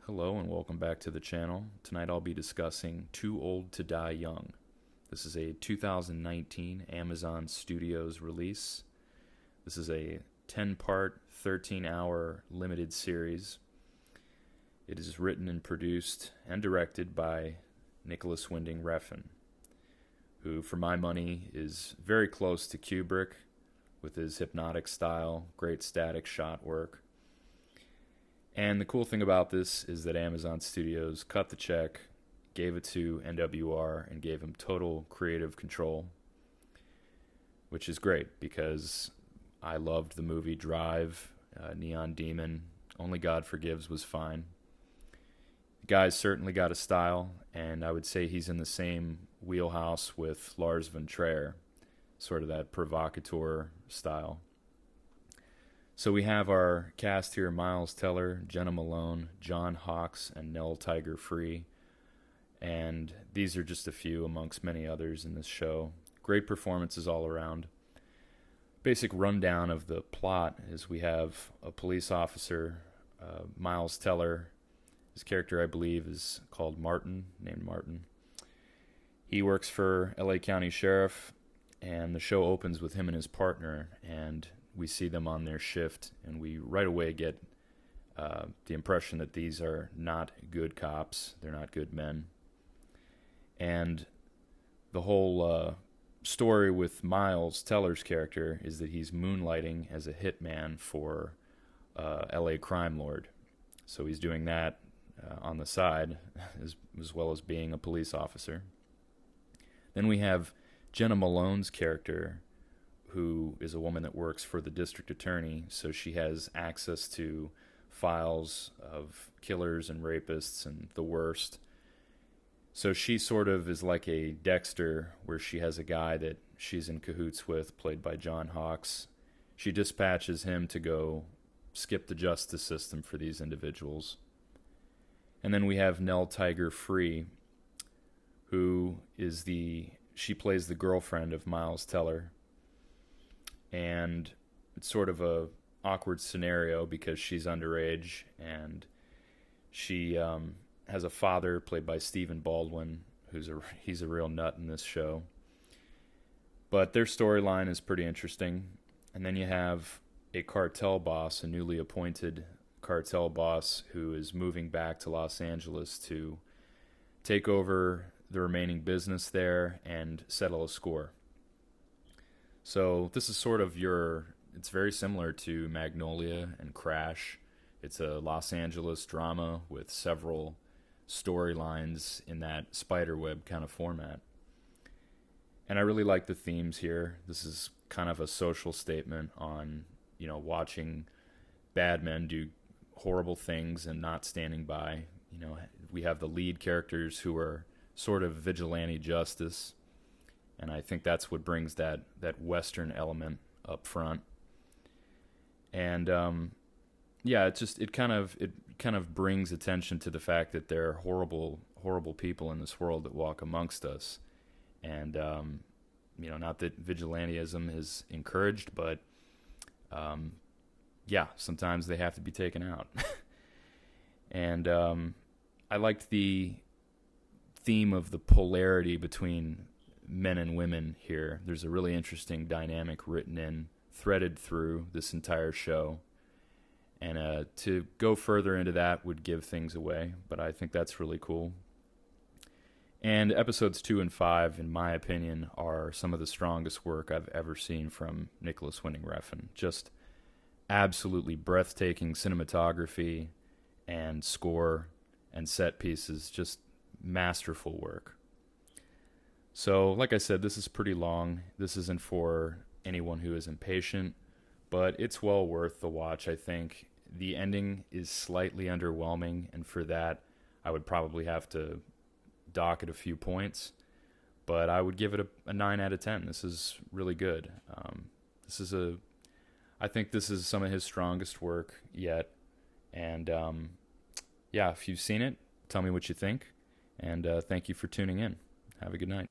Hello and welcome back to the channel. Tonight I'll be discussing Too Old to Die Young. This is a 2019 Amazon Studios release. This is a 10-part, 13-hour limited series. It is written and produced and directed by Nicholas Winding Refn, who, for my money, is very close to Kubrick with his hypnotic style, great static shot work. And the cool thing about this is that Amazon Studios cut the check, gave it to NWR, and gave him total creative control, which is great because I loved the movie Drive, Neon Demon, Only God Forgives was fine. The guy's certainly got a style, and I would say he's in the same wheelhouse with Lars von Trier, sort of that provocateur style. So we have our cast here: Miles Teller, Jenna Malone, John Hawkes, and Nell Tiger Free. And these are just a few amongst many others in this show. Great performances all around. Basic rundown of the plot is we have a police officer, Miles Teller. His character, I believe, is called Martin, named Martin. He works for LA County Sheriff, and the show opens with him and his partner, and we see them on their shift, and we right away get the impression that these are not good cops. They're not good men. And the whole story with Miles Teller's character is that he's moonlighting as a hitman for LA crime lord. So he's doing that on the side as well as being a police officer. Then we have Jenna Malone's character, who is a woman that works for the district attorney, so she has access to files of killers and rapists and the worst. So she sort of is like a Dexter, where she has a guy that she's in cahoots with, played by John Hawkes. She dispatches him to go skip the justice system for these individuals. And then we have Nell Tiger Free, who is she plays the girlfriend of Miles Teller. And it's sort of a awkward scenario because she's underage, and she has a father played by Stephen Baldwin, he's a real nut in this show. But their storyline is pretty interesting. And then you have a cartel boss, a newly appointed cartel boss, who is moving back to Los Angeles to take over the remaining business there and settle a score. So this is sort of it's very similar to Magnolia and Crash. It's a Los Angeles drama with several storylines in that spiderweb kind of format. And I really like the themes here. This is kind of a social statement on, watching bad men do horrible things and not standing by. We have the lead characters who are sort of vigilante justice. And I think that's what brings that Western element up front. And it kind of brings attention to the fact that there are horrible people in this world that walk amongst us. And not that vigilantism is encouraged, but sometimes they have to be taken out. And I liked the theme of the polarity between men and women here. There's a really interesting dynamic threaded through this entire show. And to go further into that would give things away, but I think that's really cool. And episodes 2 and 5, in my opinion, are some of the strongest work I've ever seen from Nicholas Winding Refn. Just absolutely breathtaking cinematography and score and set pieces, just masterful work. So, like I said, this is pretty long. This isn't for anyone who is impatient, but it's well worth the watch, I think. The ending is slightly underwhelming, and for that, I would probably have to dock it a few points, but I would give it a 9 out of 10. This is really good. I think this is some of his strongest work yet, and if you've seen it, tell me what you think, and thank you for tuning in. Have a good night.